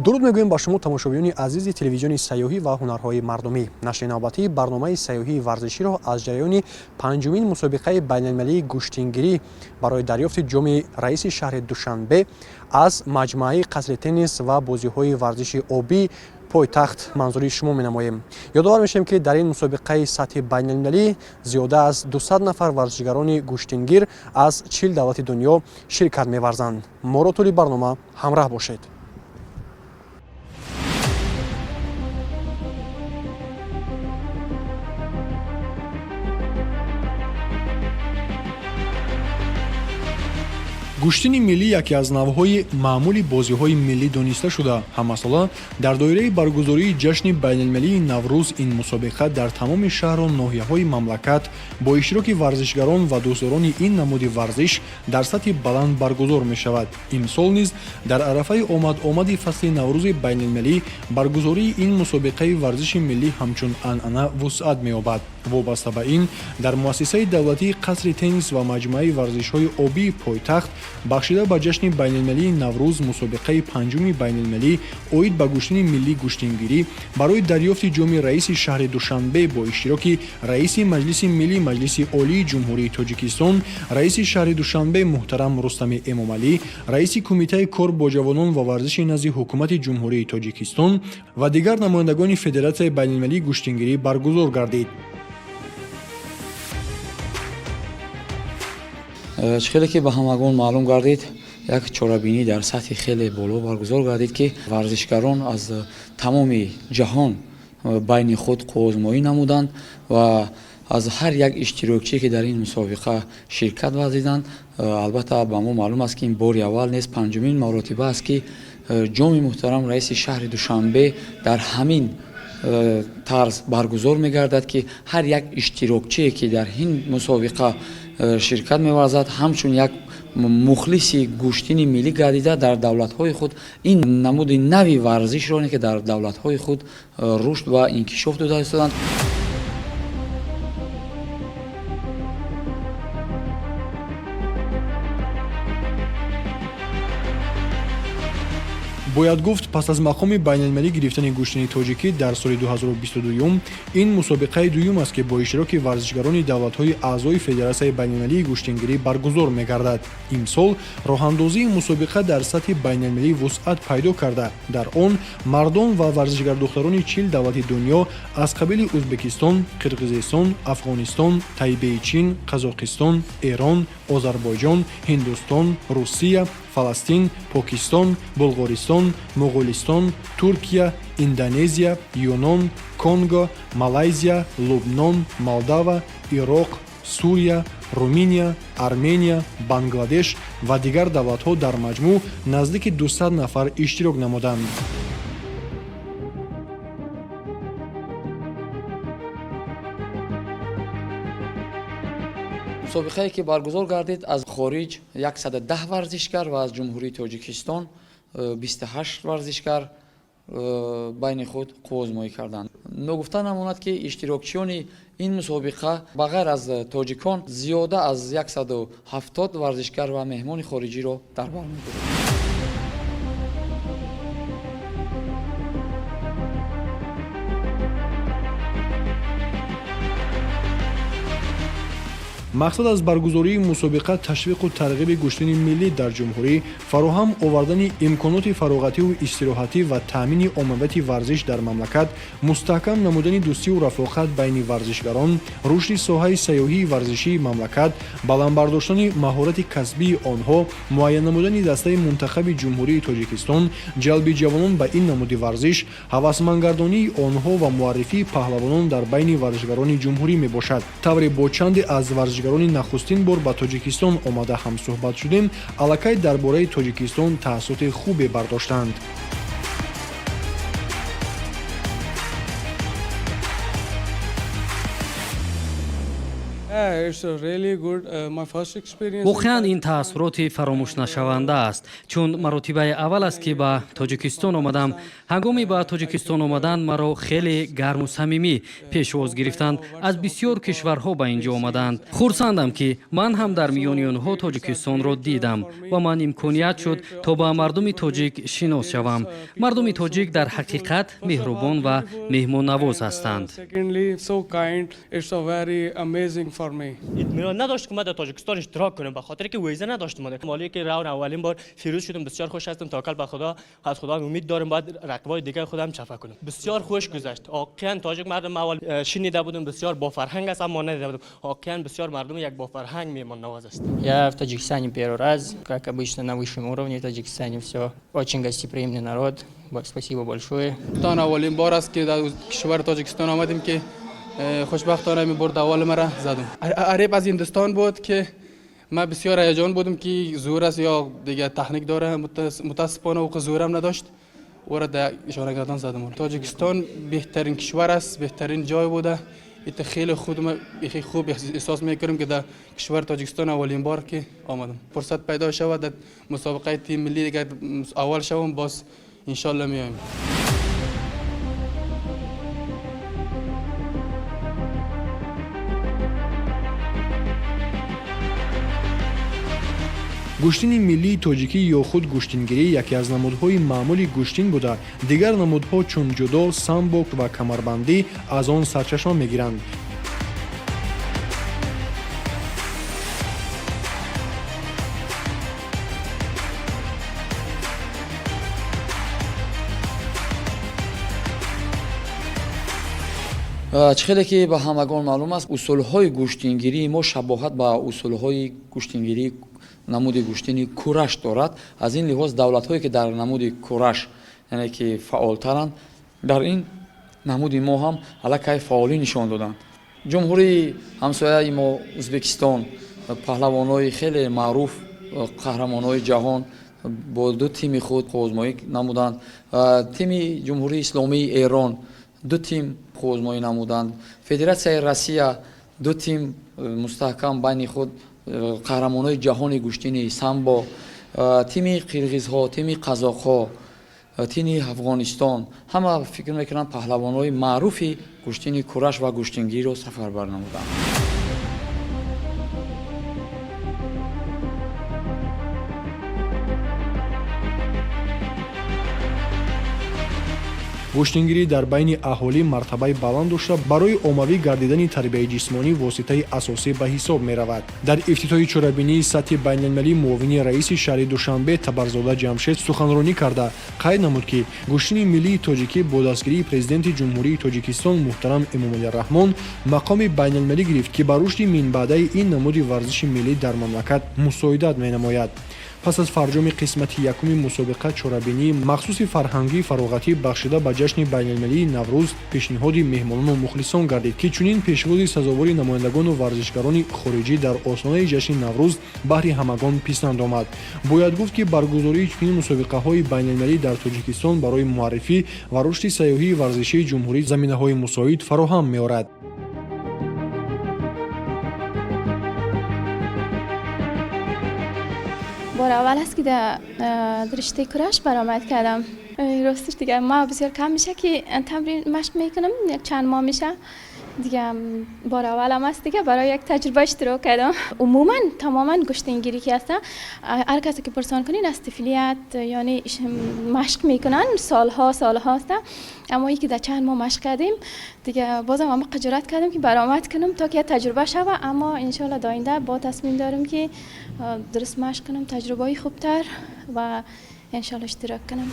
дуруд мегӯем ба шумо тамошобиёни азизи телевизиони сайёҳӣ ва ҳунарҳои мардумӣ. Нашри навбатии барномаи сайёҳии варзиширо аз ҷараёни панҷумин мусобиқаи байналмилалии гӯштингирӣ барои дарёфти ҷоми раиси шаҳри Душанбе аз маҷмӯаи қасри теннис ва бозиҳои варзиши обӣ пойтахт манзури шумо менамоем. Ёдовар мешавем, ки дар ин мусобиқаи сатҳи байналмилалӣ зиёда аз 200 нафар варзишгарони гӯштингир аз 40 давлати дунё ширкат меварзанд. Моро тӯли барнома ҳамроҳ бошед. гӯштини миллӣ яке аз навъҳои маъмули бозиҳои миллӣ дониста шуда, ҳамасола дар доираи баргузории ҷашни байналмилалии Наврӯз ин мусобиқа дар тамоми шаҳру ноҳияҳои мамлакат бо иштироки варзишгарон ва дӯстдорони ин намуди варзиш дар сатҳи баланд баргузор мешавад. Имсол низ дар арафаи омади фасли Наврӯзи байналмилалӣ баргузории ин мусобиқаи варзиши миллӣ ҳамчун анъана вусъат меёбад. Вобаста ба ин, дар муассисаи давлатии қасри теннис ва маҷмӯаи варзишҳои обии пойтахт бахшида ба ҷашни байналмилалии Наврӯз мусобиқаи панҷуми байналмилалӣ оид ба гӯштини миллӣ гӯштингирӣ барои дарёфти ҷоми раиси шаҳри Душанбе бо иштироки раиси Маҷлиси Миллии Маҷлиси Олии Ҷумҳурии Тоҷикистон, раиси шаҳри Душанбе муҳтарам Рустами Эмомалӣ, раиси Кумитаи кор бо ҷавонон ва варзиши назди ҳукумати Ҷумҳурии Тоҷикистон ва дигар намояндагони Федератсияи байналмилалии гӯштингирӣ баргузор гардид. хеле ки ба ҳамагон маълум гардид, як чорабинӣ дар сатҳи хеле боло баргузор гардид, ки варзишгарон аз тамоми ҷаҳон байни худ қувозмоӣ намуданд ва аз ҳар як иштирокчие ки дар ин мусобиқа ширкат варзиданд. Албатта ба мо маълум аст ки ин бори аввал нест, панҷумин маротиба аст ки ҷоми муҳтарам раиси шаҳри Душанбе дар ҳамин тарз баргузор мегардад, ки ҳар як иштирокчие ки дар ин мусобиқа ширкат меварзад ҳамчун як мухлиси гӯштини миллӣ гардида дар давлатҳои худ ин намуди нави варзишроне ки дар давлатҳои худ рушд ва инкишоф дода истоданд. бояд гуфт, пас аз мақоми байналмилалӣ гирифтани гӯштини тоҷикӣ дар соли 2022 ин мусобиқаи дуюм аст ки бо иштироки варзишгарони давлатҳои аъзои Федератсияи байналмилалии гӯштингирӣ баргузор мегардад. Имсол роҳандозии мусобиқа дар сатҳи байналмилалӣ вусъат пайдо карда, дар он мардон ва варзишгардухтарони 40 давлати дунё аз қабили Ӯзбекистон, Қирғизистон, Афғонистон, Тайбеи Чин, Қазоқистон, Эрон, Озарбойҷон, Ҳиндустон, Русия, Фаластин, Покистон, Булғористон, Муғулистон, Туркия, Индонезия, Юнон, Конго, Малайзия, Лубнон, Молдова, Ироқ, Сурия, Руминия, Армения, Бангладеш ва дигар давлатҳо дар маҷмӯъ наздики 200 нафар иштирок намуданд. мусобиқае ки баргузор гардид, аз хориҷ 110 варзишгар ва аз ҷумҳурии Тоҷикистон 28 варзишгар байни худ қувозмоӣ карданд. Ногуфта намонад, ки иштирокчиёни ин мусобиқа ба ғайр аз тоҷикон зиёда аз 170 варзишгар ва меҳмони хориҷиро дар бар мегиранд. мақсад аз баргузории мусобиқа ташвиқу тарғиби гӯштини миллӣ дар ҷумҳурӣ, фароҳам овардани имконоти фароғативу истироҳатӣ ва таъмини оммавияти варзиш дар мамлакат, мустаҳкам намудани дӯстиву рафоқат байни варзишгарон, рушди соҳаи сайёҳии варзишии мамлакат, баландбардоштани маҳорати касбии онҳо, муайян намудани дастаи мунтахаби ҷумҳурии Тоҷикистон, ҷалби ҷавонон ба ин намуди варзиш, ҳавасмандгардонии онҳо ва муаррифии паҳлавонон дар байни варзишгарони ҷумҳурӣ мебошад. тавре бо чанде аз варзишгарони нахустин бор ба Тоҷикистон омада ҳамсӯҳбат шудем, аллакай дар бораи Тоҷикистон таъссуроти хубе бардоштанд. واقعا این تاثیرات فراموش نشونده است چون مرتبه اول است که به تاجیکستان آمدم. هنگامی به تاجیکستان آمدن مرا خیلی گرم و صمیمی پیشواز گرفتند. از بسیار کشورها به اینجا آمدند. خرسندم که من هم در میان آنها تاجیکستان را دیدم و من امکانیت شد تا با مردم تاجیک شناس شوم. مردم تاجیک در حقیقت مهربان و مهمان نواز هستند. اطمینان نداشت که من در تاجیکستان اشتراک کنم به خاطر که ویزه نداشتم. مالی که راون اولین بار فیروز شدم بسیار خوش هستم. توکل به خدا، از خدا امید دارم بعد رقبای دیگه خودم چفه کنم. بسیار خوش گذشت. واقعا تاجیک مردم اول شنیده بودم بسیار با فرهنگ است اما ندیده بودم. واقعا بسیار مردم یک با فرهنگ мемон نواز است. Я в Таджикистане первый раз, как обычно на высшем уровне в Таджикистане все. Очень гостеприимный народ. Спасибо большое. تان اولین بار است که در کشور تاجیکستان آمدیم که خوشبختانه می برد اول مرا زدم. عریب از هندوستان بود که من بسیار هیجان بودم که زور است یا دیگه تکنیک داره. متاسفانه او زورم نداشت و را در اشاره کردن زدم. تاجیکستان بهترین کشور است، بهترین جای بوده. ایت خیلی خودم خیلی خوب احساس میکنم که در کشور تاجیکستان اولین بار که آمدم. فرصت پیدا شود در مسابقه تیم ملی دیگه اول شوم باز ان شاء الله میایم. гӯштини миллии тоҷикӣ ё худ гӯштингирӣ яке аз намудҳои маъмули гӯштин буда, дигар намудҳо чун ҷудо, самбок ва камарбандӣ аз он сарчашма мегиранд. چخیلی که به همگان معلوم است اصولهای گوشتینگیری ما شباهت با اصولهای گوشتینگیری نمود گوشتینی کورش دارد. از این لحاظ دولت‌هایی که در نمود کورش یعنی که فعالترند در این نمود ما هم علاقه فعالی نشان دادند. جمهوری همسایه ما ازبکستان پهلوانای خیلی معروف قهرمانای جهان با دو تیم خود آزمایی نمودند. تیم جمهوری اسلامی ایران دو تیم آزمایی نمودند. فدراسیون روسیه دو تیم مستحکم بین خود قهرمانای جهان گوشتین سامبو، تیم قرغیزها، تیم قزاق‌ها، تیم افغانستان همه فکر میکنند پهلوانای معروفی گوشتین کورش و گوشتینگیری را سفربر نمودند. гӯштингирӣ дар байни аҳолӣ мартабаи баланд дошта барои оммавӣ гардидани тарбияи ҷисмонӣ воситаи асосӣ ба ҳисоб меравад. дар ифтитоҳи чорабинии сатҳи байналмилалии муовини раиси шаҳри душанбе табарзода ҷамшед суханронӣ карда қайд намуд ки гӯштини миллии тоҷикӣ бо дастгирии президенти ҷумҳурии тоҷикистон муҳтарам эмомалираҳмон мақоми байналмилалӣ гирифт ки ба рушди минбаъдаи ин намуди варзиши миллӣ дар мамлакат мусоидат менамояд. пас аз фарҷоми қисмати якуми мусобиқа чорабинии махсуси фарҳангии фароғатӣ бахшида ба ҷашни байналмилалии Наврӯз пешниҳоди меҳмонону мухлисон гардид ки чунин пешвози сазовори намояндагону варзишгарони хориҷӣ дар остонаи ҷашни Наврӯз баҳри ҳамагон писанд омад. бояд гуфт ки баргузории чунин мусобиқаҳои байналмилалӣ дар Тоҷикистон барои муаррифӣ ва рушди сайёҳии варзишии ҷумҳурӣ заминаҳои мусоид фароҳам меорад. بار اول است که در رشته کورش برآمد کردم. راستش دیگه ما بسیار کم میشه که تمرین مشق میکنم، یک چند ماه میشه دیگه. بار اولم است دیگه برای یک تجربه اشتراک کردم. عموما تماما گوشتینگیری که هست هر کسی که پرسان کنین از طفولیت یعنی مشق میکنن سالها هست، اما یکی در چند ماه مشق کردیم دیگه بازم هم قجرت کردم که برآمد کنم تا که تجربه شوه. اما ان شاء الله داینده با تصمیم دارم که درست مشق کنم، تجربه خوبتر و ان شاء الله اشتراک کنم.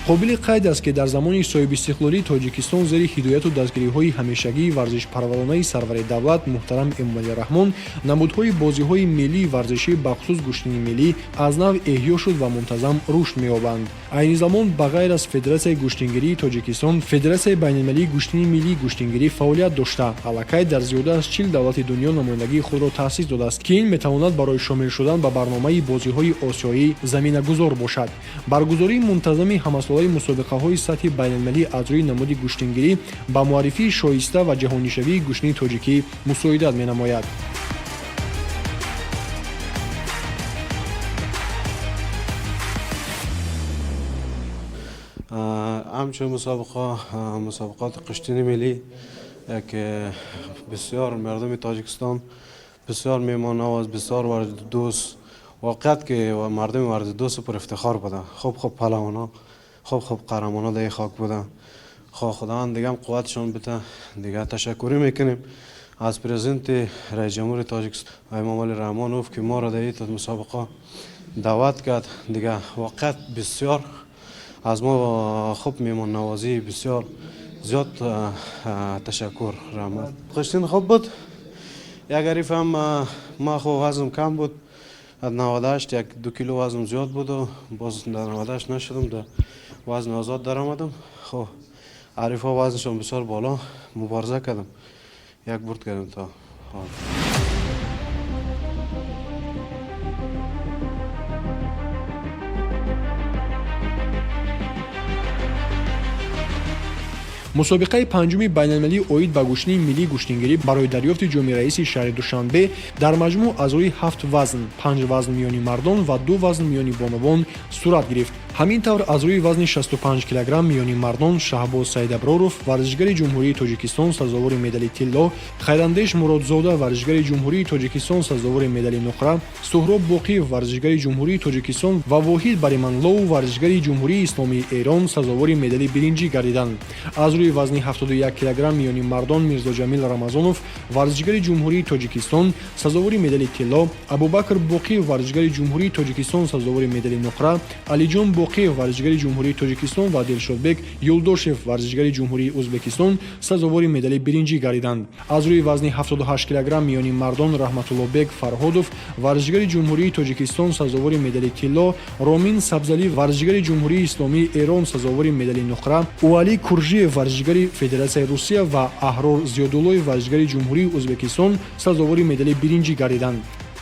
қобили қайд аст ки дар замони соҳибистиқлолии тоҷикистон зери ҳидояту дастгириҳои ҳамешагии варзишпарваронаи сарвари давлат муҳтарам эмомалираҳмон намудҳои бозиҳои миллии варзишӣ бахусус гӯштини миллӣ аз нав эҳьё шуд ва мунтазам рушд меёбанд. Айни замон ба ғайр аз федератсияи гӯштингирии тоҷикистон федератсияи байналмилалии гӯштини миллии гӯштингирӣ фаъолият дошта аллакай дар зиёда аз 40 давлати дунё намояндагии худро таъсис додааст ки ин метавонад барои шомил шудан ба барномаи бозиҳои осиёӣ заминагузор бошад. Баргузории мунтазами ҳамасолаи мусобиқаҳои сатҳи байналмилалӣ аз рӯи намуди гӯштингирӣ ба муаррифии шоиста ва ҷаҳонишавии гӯштини тоҷикӣ мусоидат менамояд. همچون مسابقات قشتینی ملی که بسیار مردم تاجیکستان بسیار میهمان نواز بسیار ورد دوست واقعیت که مردم ورد دوست پر افتخار بودن خوب پهلوانا خوب قهرمانا در خاک بودن خداوند دیگه هم قوتشون بده دیگه تشکری میکنیم از پرزیدنت رئیس جمهور تاجیکستان امامعلی رحمانوف که ما را در این مسابقه دعوت کرد دیگه واقعیت بسیار از ما خوب میمون نوازی بسیار زیاد تشکر رحمت. قشتین خوب بود. یک حریف هم ما خو وزنم کم بود. از 98 یک 2 کیلو وزنم زیاد بود و باز در 98 نشدم در وزن آزاد در آمدم. خب حریف ها وزنشون بسیار بالا مبارزه کردم. یک برد کردم تا حال. мусобиқаи панҷуми байналмилалии оид ба гӯштини миллии гӯштингирӣ барои дарёфти ҷоми раиси шаҳри душанбе дар маҷмӯъ аз рӯи 7 вазн 5 вазн миёни мардон ва 2 вазн миёни бонувон сурат гирифт. ҳамин тавр аз рӯи вазни 65 кг миёни мардон шаҳбоз саидаброров варзишгари ҷумҳурии тоҷикистон сазовори медали тилло, хайрандеш муродзода варзишгари ҷумҳурии тоҷикистон сазовори медали нуқра, суҳроб боқиев варзишгари ҷумҳурии тоҷикистон ва воҳид бариманлоу варзишгари ҷумҳурии исломии эрон сазовори медали биринҷӣ гардиданд. аз рӯи вазни 71 кг миёни мардон мирзоҷамил рамазонов варзишгари ҷумҳурии тоҷикистон сазовори медали тилло, абубакр боқиев варзишгари ҷумҳурии тоҷикистон сазовори медали нуқра, алиҷон боқиев варзишгари ҷумҳурии тоҷикистон ва дилшодбек юлдошев варзишгари ҷумҳурии ӯзбекистон сазовори медали биринҷӣ гардиданд. аз рӯи вазни 78 кг миёни мардон раҳматуллобек фарҳодов варзишгари ҷумҳурии тоҷикистон сазовори медали тилло, ромин сабзалӣ варзишгари ҷумҳурии исломии эрон сазовори медали нуқра, уали куржиев варзишгари федератсияи русия ва аҳрор зиёдуллоев варзишгари ҷумҳурии ӯзбекистон сазовори медали биринҷӣ гардиданд.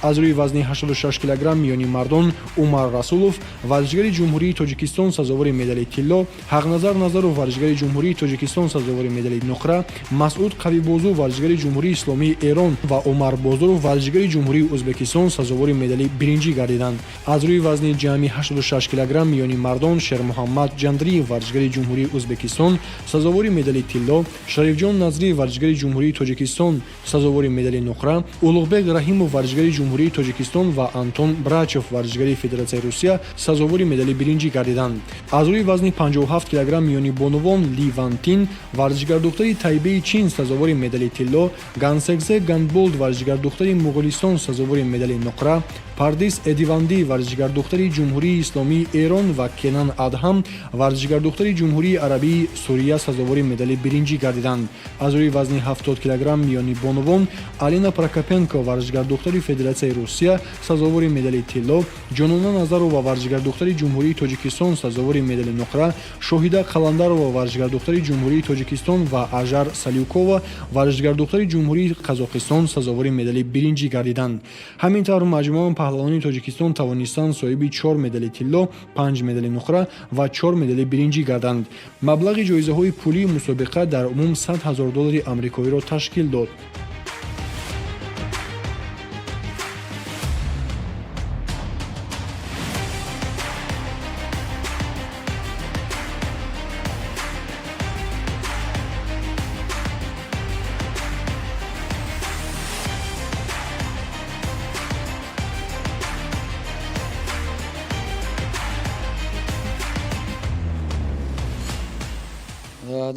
аз рӯи вазни 86 кг миёни мардон умар расулов варзишгари ҷумҳурии тоҷикистон сазовори медали тилло, ҳақназар назаров варзишгари ҷумҳурии тоҷикистон сазовори медали нуқра, масъуд қавибозу варзишгари ҷумҳурии исломии эрон ва умар бозоров варзишгари ҷумҳурии ӯзбекистон сазовори медали биринҷӣ гардиданд. аз рӯи вазни ҷамъи 86 кг миёни мардон шермуҳаммад ҷандриев варзишгари ҷумҳурии ӯзбекистон сазовори медали тилло, шарифҷон назриев варзишгари ҷумҳурии тоҷикистон сазовори медали нуқра, улуғбек раҳимов варзишгари ҷумҳурии тоҷикистон ва антон брачев варзишгари федератсияи русия сазовори медали биринҷӣ гардиданд. аз рӯи вазни 57 кг миёни бонувон ли вантин варзишгардухтари тайбеи чин сазовори медали тилло, гансекзе гандболд варзишгардухтари муғулистон сазовори медали нуқра, пардис эдивандӣ варзишгардухтари ҷумҳурии исломии эрон ва кенан адҳам варзишгардухтари ҷумҳурии арабии сурия сазовори медали биринҷӣ гардиданд. аз рӯи вазни 70 кг миёни бонувон алина прокопенко варзишгардухтари федератсияи русия сазовори медали тилло, ҷонона назарова варзишгардухтари ҷумҳурии тоҷикистон сазовори медали нуқра, шоҳида қаландарова варзишгардухтари ҷумҳурии тоҷикистон ва ажар салюкова варзишгардухтари ҷумҳурии қазоқистон сазовори медали биринҷӣ гардиданд. ҳамин тавр маҷмӯан паҳлавони тоҷикистон тавонистанд соҳиби 4 медали тилло, 5 медали нуқра ва 4 медали биринҷӣ гарданд. маблағи ҷоизаҳои пулии мусобиқа дар умум $100,000 амрикоиро ташкил дод.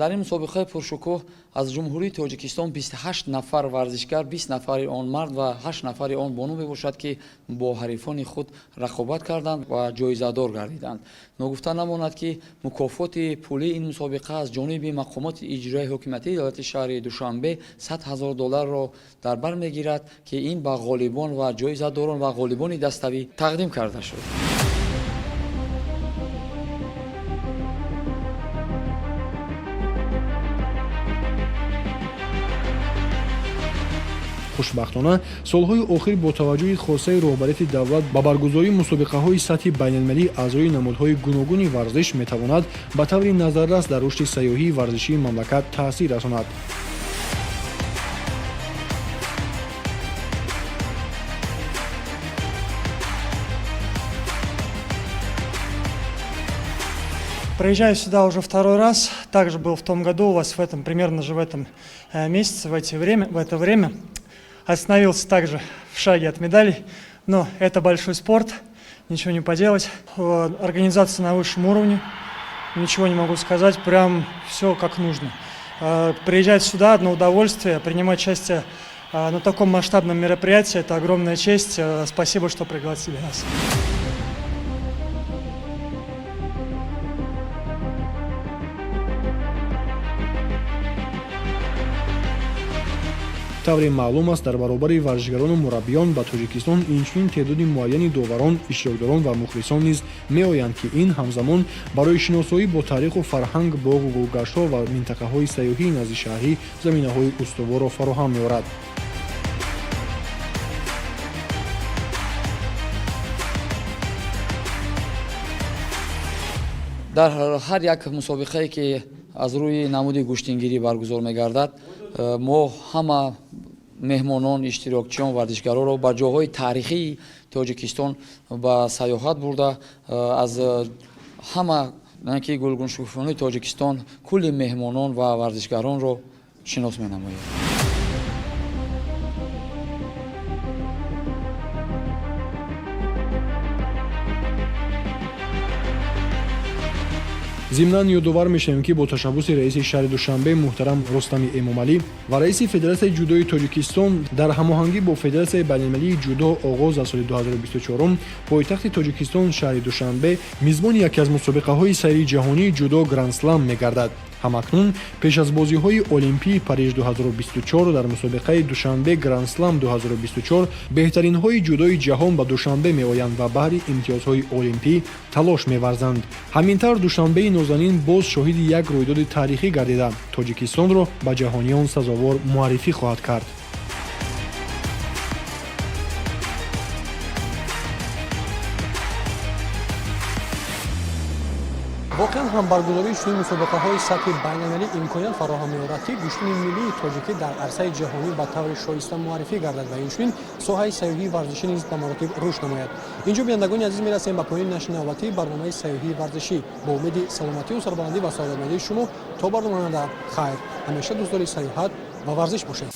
дар ин мусобиқаи пуршукӯҳ аз ҷумҳурии тоҷикистон 28 нафар варзишгар, 20 нафари он мард ва 8 нафари он бону мебошад ки бо ҳарифони худ рақобат карданд ва ҷоизадор гардиданд. ногуфта намонад ки мукофоти пулии ин мусобиқа аз ҷониби мақомоти иҷроии ҳокимияти иёлати шаҳри Душанбе $100,000 дар бар мегирад ки ин ба ғолибон ва ҷоизадорон ва ғолибони даставӣ тақдим карда шуд. хушбахтона солҳои охир бо таваҷҷӯҳи хосаи роҳбарияти давлат ба баргузории мусобиқаҳои сатҳи байналмилӣ аъзои намудҳои гуногуни варзиш метавонад ба таври назаррас дар рушди сайёҳии варзишии мамлакат таъсир расонад. Проезжаю сюда уже второй раз, также был в том году, у вас примерно же в этом месяце, в это время. Остановился также в шаге от медалей, но это большой спорт, ничего не поделать. Организация на высшем уровне, ничего не могу сказать, прям все как нужно. Приезжать сюда одно удовольствие, принимать участие на таком масштабном мероприятии, это огромная честь. Спасибо, что пригласили нас. тавре маълум аст дар баробари варзишгарону мураббиён ба тоҷикистон инчунин теъдоди муайяни доварон, иштирокдорон ва мухлисон низ меоянд ки ин ҳамзамон барои шиносоӣ бо таъриху фарҳанг, боғу гулгаштҳо ва минтақаҳои сайёҳии назди шаҳрӣ заминаҳои устуворро фароҳам меорад. дар ҳар як мусобиқае ки аз рӯи намуди гӯштингирӣ баргузор мегардад, мо ҳама меҳмонон, иштирокчиён, варзишгароро ба ҷоҳои таърихии тоҷикистон ба саёҳат бурда аз ҳама ки гулгуншукуфони тоҷикистон кулли меҳмонон ва варзишгаронро шинос менамоем. зимнан ёдовар мешавем ки бо ташаббуси раиси шаҳри Душанбе муҳтарам Рустами Эмомалӣ ва раиси Федератсияи ҷудои Тоҷикистон дар ҳамоҳангӣ бо Федератсияи байналмилалии ҷудо оғоз аз соли 2024 пойтахти Тоҷикистон шаҳри Душанбе мизбони яке аз мусобиқаҳои сайри ҷаҳонии ҷудо Гранд-слам мегардад. ҳамакнун пеш аз бозиҳои олимпии Париж 2024 дар мусобиқаи Душанбе Гранд-слам 2024 беҳтаринҳои ҷудои ҷаҳон ба Душанбе меоянд ва баҳри имтиёзҳои олимпӣ талош меварзанд. ҳаминтар Душанбеи нозанин боз шоҳиди як рӯйдоди таърихӣ гардида Тоҷикистонро ба ҷаҳониён сазовор муаррифӣ хоҳад кард. воқеан ҳам баргузории чунин мусобиқаҳои сатҳи байналмилалӣ имконият фароҳам меорад ки гӯштини миллии тоҷикӣ дар арсаи ҷаҳонӣ ба таври шоиста муаррифӣ гардад ва инчунин соҳаи сайёҳии варзишӣ низ ба маротиб рушд намояд. инҷо бинандагони азиз мерасем ба поёни нашри навбатии барномаи сайёҳии варзишӣ бо умеди саломатию сарбаландӣ ва саодатмандии шумо то барномаоянда хайр ҳамеша дӯстдори сайёҳат ва варзиш бошед.